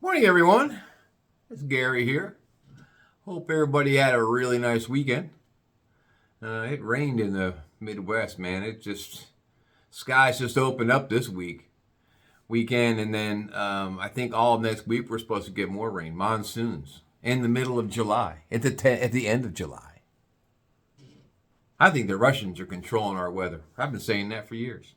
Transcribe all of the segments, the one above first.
Morning, everyone. It's Gary here. Hope everybody had a really nice weekend. It rained in the Midwest, man. Skies just opened up this weekend, and then I think all of next week we're supposed to get more rain. Monsoons in the middle of July, at the end of July. I think the Russians are controlling our weather. I've been saying that for years.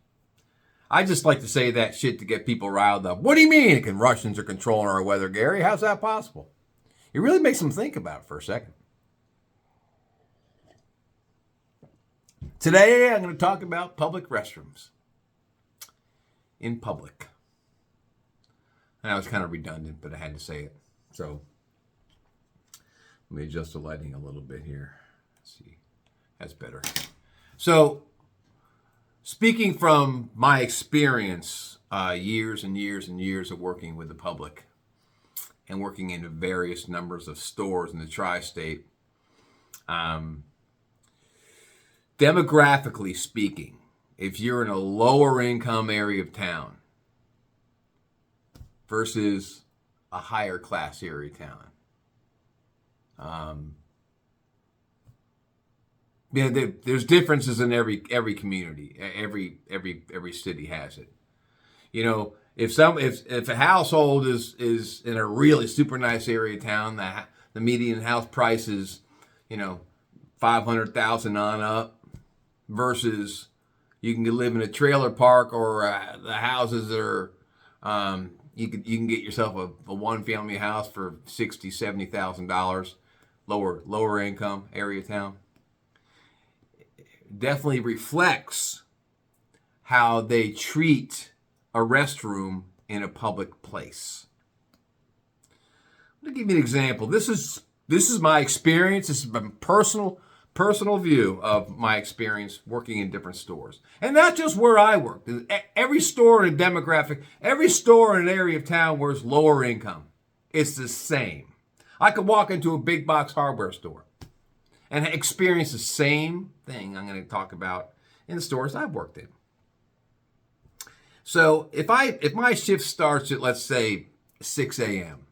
I just like to say that shit to get people riled up. What do you mean Russians are controlling our weather, Gary? How's that possible? It really makes them think about it for a second. Today, I'm going to talk about public restrooms. In public. That was kind of redundant, but I had to say it. So, let me adjust the lighting a little bit here. Let's see. That's better. So, speaking from my experience, years and years and years of working with the public and working in various numbers of stores in the tri-state, demographically speaking, if you're in a lower income area of town versus a higher class area of town, there's differences in every community. Every city has it. You know, if a household is in a really super nice area of town, the median house price is, $500,000 on up, versus you can live in a trailer park, or the houses that are you can get yourself a one family house for $60,000-$70,000, lower income area of town. Definitely reflects how they treat a restroom in a public place. I'm going to give you an example. This is my experience. This is my personal view of my experience working in different stores. And not just where I work. Every store in a demographic, every store in an area of town where it's lower income, it's the same. I could walk into a big box hardware store and experience the same thing I'm going to talk about in the stores I've worked in. So if my shift starts at, let's say, 6 a.m.,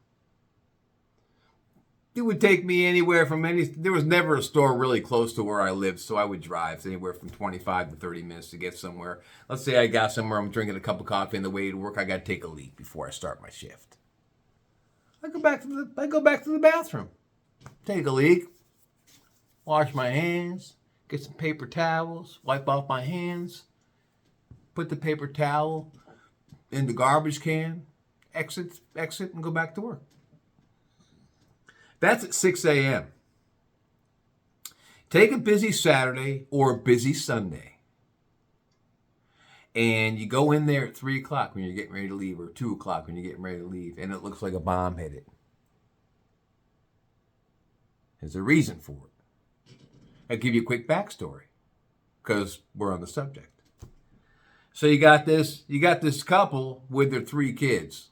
it would take me anywhere from there was never a store really close to where I lived, so I would drive anywhere from 25 to 30 minutes to get somewhere. Let's say I got somewhere, I'm drinking a cup of coffee on the way to work, I got to take a leak before I start my shift. I go back to the bathroom, take a leak, wash my hands, get some paper towels, wipe off my hands, put the paper towel in the garbage can, exit, and go back to work. That's at 6 a.m. Take a busy Saturday or a busy Sunday, and you go in there at 3 o'clock when you're getting ready to leave, or 2 o'clock when you're getting ready to leave, and it looks like a bomb hit it. There's a reason for it. I'll give you a quick backstory, because we're on the subject. So you got this couple with their 3 kids.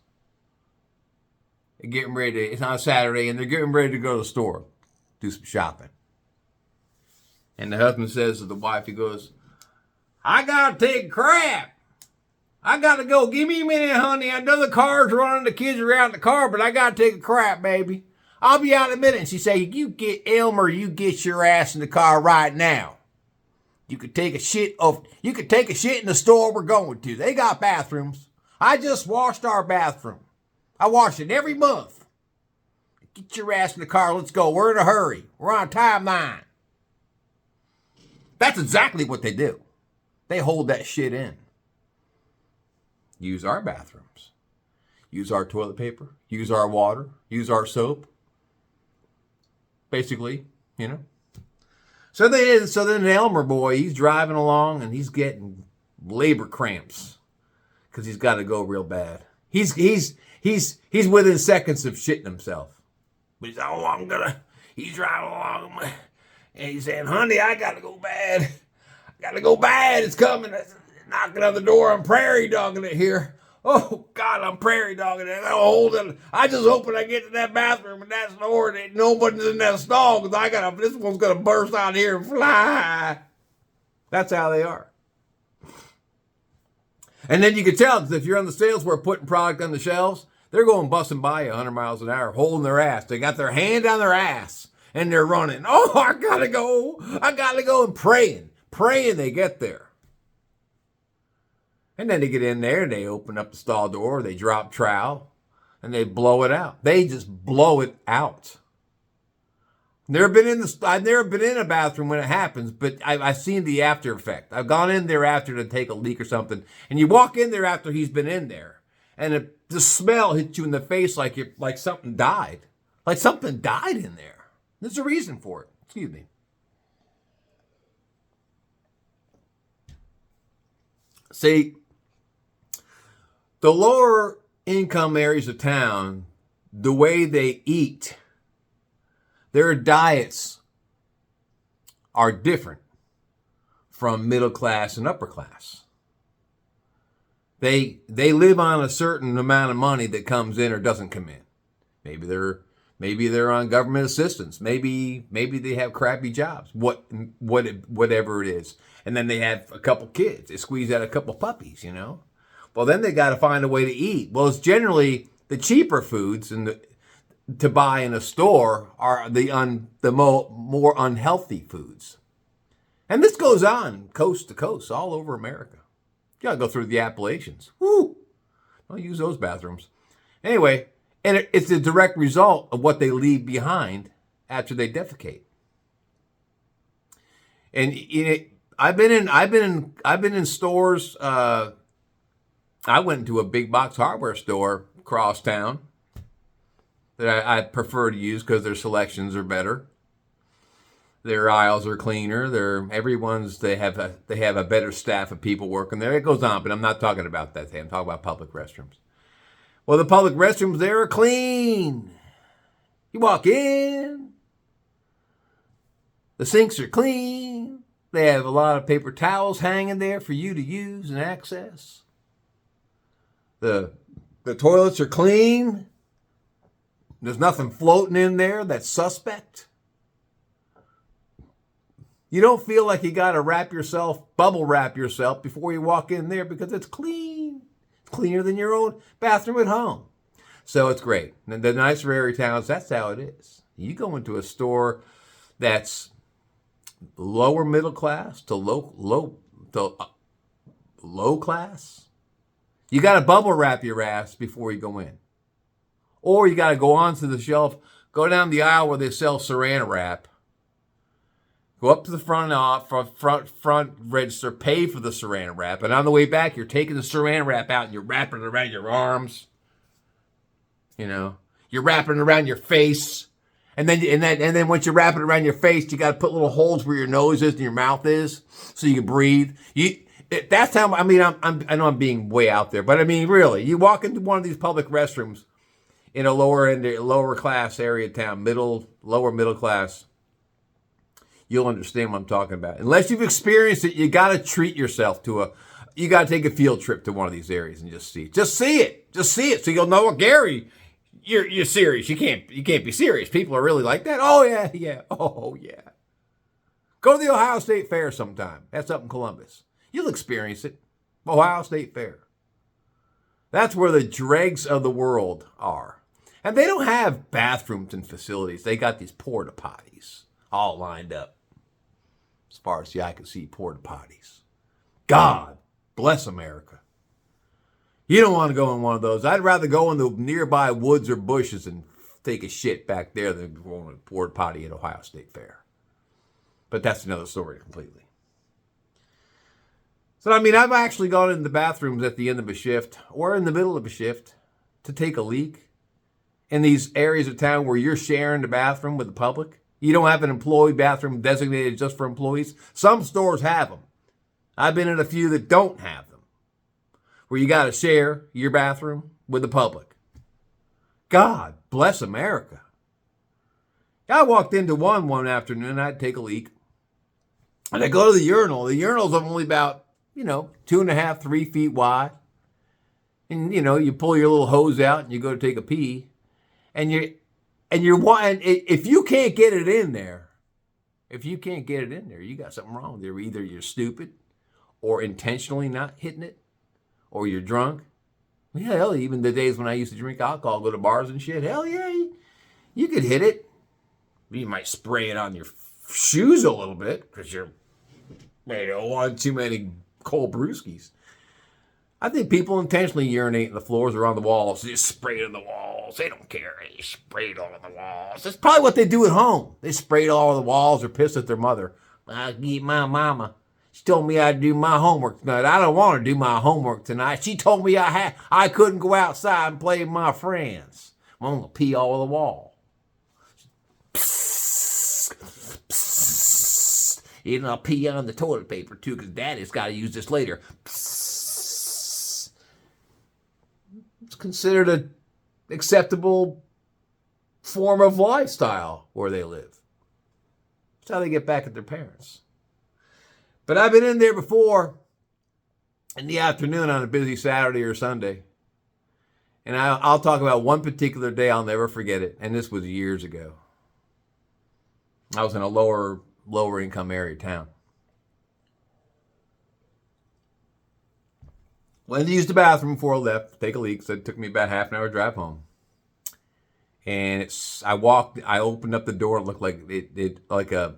They're getting ready it's on a Saturday, and they're getting ready to go to the store, do some shopping. And the husband says to the wife, he goes, "I gotta take a crap. I gotta go. Give me a minute, honey. I know the car's running, the kids are out in the car, but I gotta take a crap, baby. I'll be out in a minute." And she say, "You get you get your ass in the car right now. You could take a shit in the store we're going to. They got bathrooms. I just washed our bathroom. I wash it every month. Get your ass in the car. Let's go. We're in a hurry. We're on a timeline." That's exactly what they do. They hold that shit in. Use our bathrooms. Use our toilet paper. Use our water. Use our soap. Basically, So then the Elmer boy, he's driving along and he's getting labor cramps because he's got to go real bad. He's within seconds of shitting himself. But he's driving along and he's saying, "Honey, I got to go bad. I got to go bad. It's coming. It's knocking on the door. I'm prairie dogging it here. Oh, God, I'm prairie dogging it. I just hope when I get to that bathroom and that store that nobody's in that stall, because this one's going to burst out here and fly." That's how they are. And then you can tell, because if you're on the sales floor putting product on the shelves, They're going busting by 100 miles an hour, holding their ass. They got their hand on their ass, and they're running. Oh, I gotta go. I gotta go. And praying they get there. And then they get in there, and they open up the stall door, they drop trowel, and they blow it out. They just blow it out. I've never been in a bathroom when it happens, but I've seen the after effect. I've gone in there after to take a leak or something, and you walk in there after he's been in there, and the smell hits you in the face like something died. Like something died in there. There's a reason for it. Excuse me. See, the lower income areas of town, the way they eat, their diets are different from middle class and upper class. They live on a certain amount of money that comes in or doesn't come in. Maybe they're on government assistance. Maybe they have crappy jobs. Whatever it is. And then they have a couple kids. They squeeze out a couple puppies, you know. Well, then they got to find a way to eat. Well, it's generally the cheaper foods to buy in a store are the more unhealthy foods. And this goes on coast to coast all over America. You got to go through the Appalachians. Woo! Don't use those bathrooms. Anyway, and it's a direct result of what they leave behind after they defecate. And I've been in stores. I went into a big box hardware store across town that I prefer to use because their selections are better. Their aisles are cleaner. They have a better staff of people working there. It goes on, but I'm not talking about that thing. I'm talking about public restrooms. Well, the public restrooms there are clean. You walk in, the sinks are clean. They have a lot of paper towels hanging there for you to use and access. The toilets are clean. There's nothing floating in there that's suspect. You don't feel like you got to bubble wrap yourself before you walk in there because it's clean. It's cleaner than your own bathroom at home. So it's great. And the nicer area towns, that's how it is. You go into a store that's lower middle class to low class. You got to bubble wrap your ass before you go in. Or you got to go onto the shelf, go down the aisle where they sell saran wrap. Go up to the front register, pay for the saran wrap, and on the way back, you're taking the saran wrap out and you're wrapping it around your arms. You know, you're wrapping it around your face, and then once you wrap it around your face, you got to put little holes where your nose is and your mouth is, so you can breathe. That's how. I mean, I know I'm being way out there, but I mean, really, you walk into one of these public restrooms in a lower class area of town, lower middle class. You'll understand what I'm talking about. Unless you've experienced it, you got to treat yourself you got to take a field trip to one of these areas and just see it. Just see it. So you'll know, well, Gary, you're serious. You can't be serious. People are really like that. Oh yeah. Oh yeah. Go to the Ohio State Fair sometime. That's up in Columbus. You'll experience it. Ohio State Fair. That's where the dregs of the world are. And they don't have bathrooms and facilities. They got these porta potties all lined up. As far as the eye can see, porta potties. God bless America. You don't want to go in one of those. I'd rather go in the nearby woods or bushes and take a shit back there than go in a porta potty at Ohio State Fair. But that's another story completely. So, I mean, I've actually gone in the bathrooms at the end of a shift or in the middle of a shift to take a leak in these areas of town where you're sharing the bathroom with the public. You don't have an employee bathroom designated just for employees. Some stores have them. I've been in a few that don't have them, where you got to share your bathroom with the public. God bless America. I walked into one afternoon. I'd take a leak. And I go to the urinal. The urinal's only about, 2.5, 3 feet wide. And, you pull your little hose out and you go to take a pee. And if you can't get it in there, you got something wrong there. Either you're stupid or intentionally not hitting it, or you're drunk, Yeah, hell, even the days when I used to drink alcohol, go to bars and shit, hell yeah, you could hit it. You might spray it on your shoes a little bit because you don't want too many cold brewskis. I think people intentionally urinate in the floors or on the walls. They just spray it on the walls. They don't care. They spray it all on the walls. That's probably what they do at home. They spray it all on the walls or piss at their mother. I get my mama. She told me I'd do my homework tonight. I don't want to do my homework tonight. She told me I couldn't go outside and play with my friends. I'm going to pee all over the wall. Psst, psst. And I'll pee on the toilet paper too because Daddy's got to use this later. Psst. It's considered an acceptable form of lifestyle where they live. That's how they get back at their parents. But I've been in there before in the afternoon on a busy Saturday or Sunday. And I'll talk about one particular day. I'll never forget it. And this was years ago. I was in a lower income area town. Went to use the bathroom before I left, take a leak. So it took me about half an hour drive home. And I opened up the door. It looked like the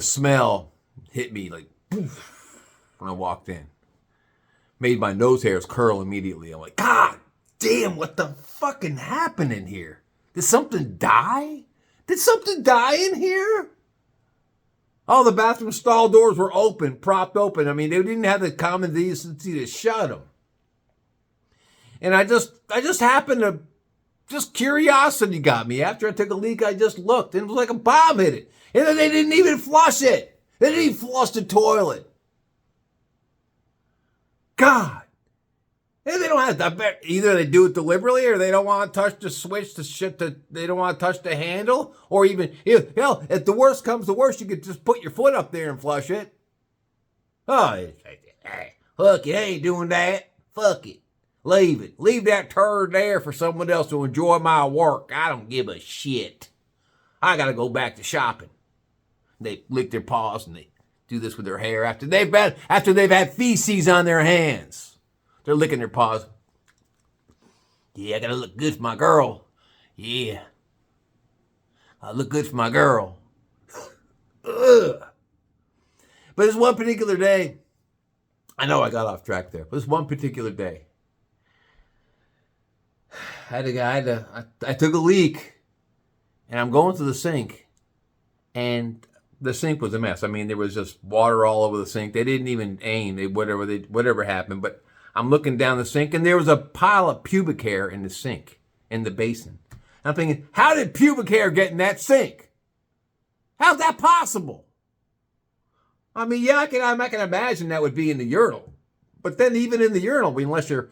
smell hit me like poof, when I walked in. Made my nose hairs curl immediately. I'm like, God damn, what the fucking happened in here? Did something die? Did something die in here? All the bathroom stall doors were open, propped open. I mean, they didn't have the common decency to shut them. And I just happened to, just curiosity got me. After I took a leak, I just looked, and it was like a bomb hit it. And then they didn't even flush it. They didn't even flush the toilet. God. And they don't have to, I bet either they do it deliberately or they don't want to touch the switch, they don't want to touch the handle, or even, hell, if the worst comes to worst, you could just put your foot up there and flush it. Oh, fuck it, I ain't doing that. Fuck it. Leave it. Leave that turd there for someone else to enjoy my work. I don't give a shit. I gotta go back to shopping. They lick their paws and they do this with their hair after they've had feces on their hands. They're licking their paws. Yeah, I gotta look good for my girl. Yeah. I look good for my girl. Ugh. But this one particular day, I know I got off track there, but this one particular day, I took a leak, and I'm going to the sink, and the sink was a mess. I mean, there was just water all over the sink. They didn't even aim. Whatever happened, but I'm looking down the sink, and there was a pile of pubic hair in the sink, in the basin. I'm thinking, how did pubic hair get in that sink? How's that possible? I mean, yeah, I can imagine that would be in the urinal. But then even in the urinal, unless you're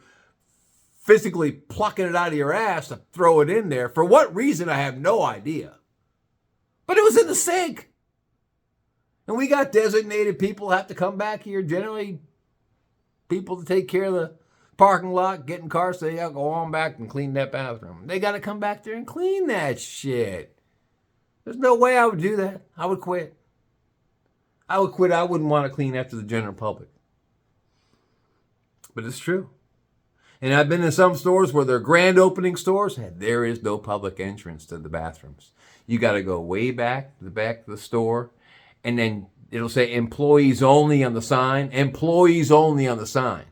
physically plucking it out of your ass to throw it in there, for what reason, I have no idea. But it was in the sink. And we got designated people who have to come back here, generally people to take care of the parking lot, get in cars, so they got to go on back and clean that bathroom. They got to come back there and clean that shit. There's no way I would do that. I would quit. I wouldn't want to clean after the general public. But it's true. And I've been in some stores where they're grand opening stores, and there is no public entrance to the bathrooms. You got to go way back to the back of the store, and then it'll say employees only on the sign. Employees only on the sign.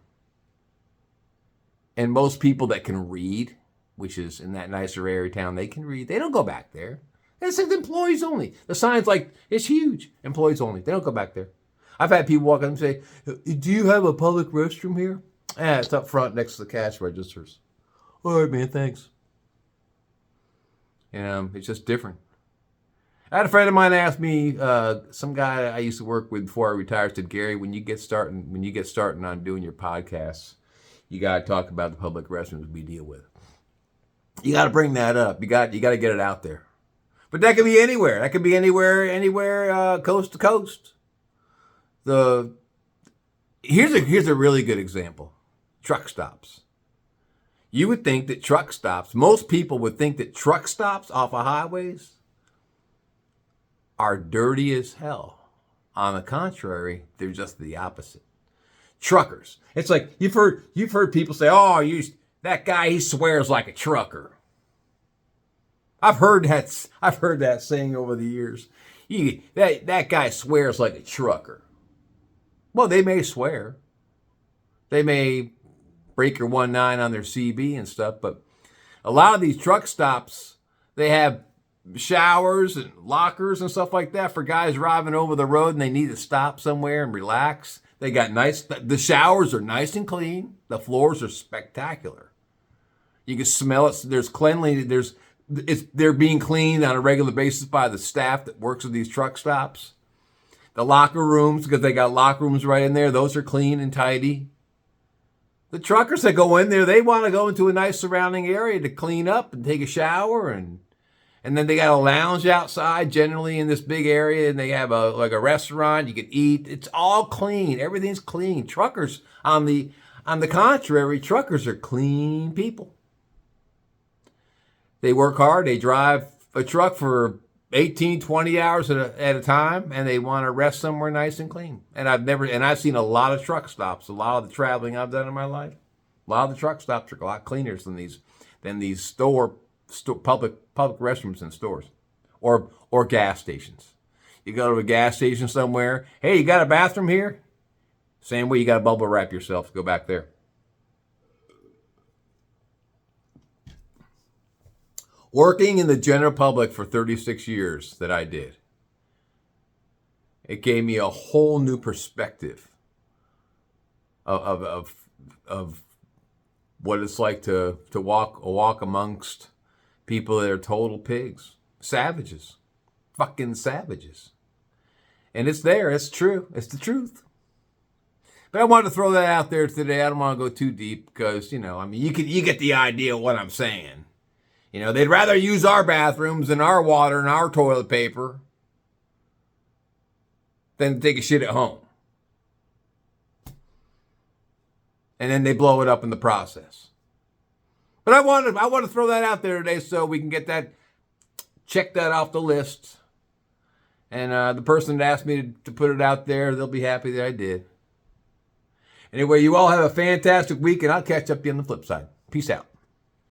And most people that can read, which is in that nicer area town, they can read. They don't go back there. It says employees only. The sign's like, it's huge. Employees only. They don't go back there. I've had people walk up and say, do you have a public restroom here? It's up front next to the cash registers. All right, man, thanks. And it's just different. I had a friend of mine ask me, some guy I used to work with before I retired said, Gary, when you get starting on doing your podcasts, you got to talk about the public restrooms we deal with. You got to bring that up. You got to get it out there. But that could be anywhere. That could be anywhere, coast to coast. Here's a really good example. Truck stops. You would think that truck stops, most people would think that truck stops off of highways are dirty as hell. On the contrary, they're just the opposite. Truckers. It's like you've heard people say, "Oh, that guy, he swears like a trucker." I've heard that saying over the years. That guy swears like a trucker. Well, they may swear. They may break your 19 on their CB and stuff, but a lot of these truck stops, they have showers and lockers and stuff like that for guys driving over the road and they need to stop somewhere and relax. They got the showers are nice and clean. The floors are spectacular. You can smell it. There's cleanliness. They're being cleaned on a regular basis by the staff that works at these truck stops. The locker rooms, because they got locker rooms right in there, those are clean and tidy. The truckers that go in there, they want to go into a nice surrounding area to clean up and take a shower, and then they got a lounge outside, generally in this big area, and they have a restaurant you can eat. It's all clean. Everything's clean. Truckers, on the contrary, truckers are clean people. They work hard. They drive a truck for 18, 20 hours at a time, and they want to rest somewhere nice and clean. And I've seen a lot of truck stops. A lot of the traveling I've done in my life, a lot of the truck stops are a lot cleaner than these public restrooms in stores or gas stations. You go to a gas station somewhere. Hey, you got a bathroom here? Same way, you got to bubble wrap yourself. Go back there. Working in the general public for 36 years that I did, it gave me a whole new perspective of what it's like to walk amongst people that are total pigs, savages, fucking savages. And it's there. It's true. It's the truth. But I wanted to throw that out there today. I don't want to go too deep because, you get the idea of what I'm saying. They'd rather use our bathrooms and our water and our toilet paper than to take a shit at home. And then they blow it up in the process. But I want to throw that out there today so we can check that off the list. And the person that asked me to put it out there, they'll be happy that I did. Anyway, you all have a fantastic week, and I'll catch up to you on the flip side. Peace out.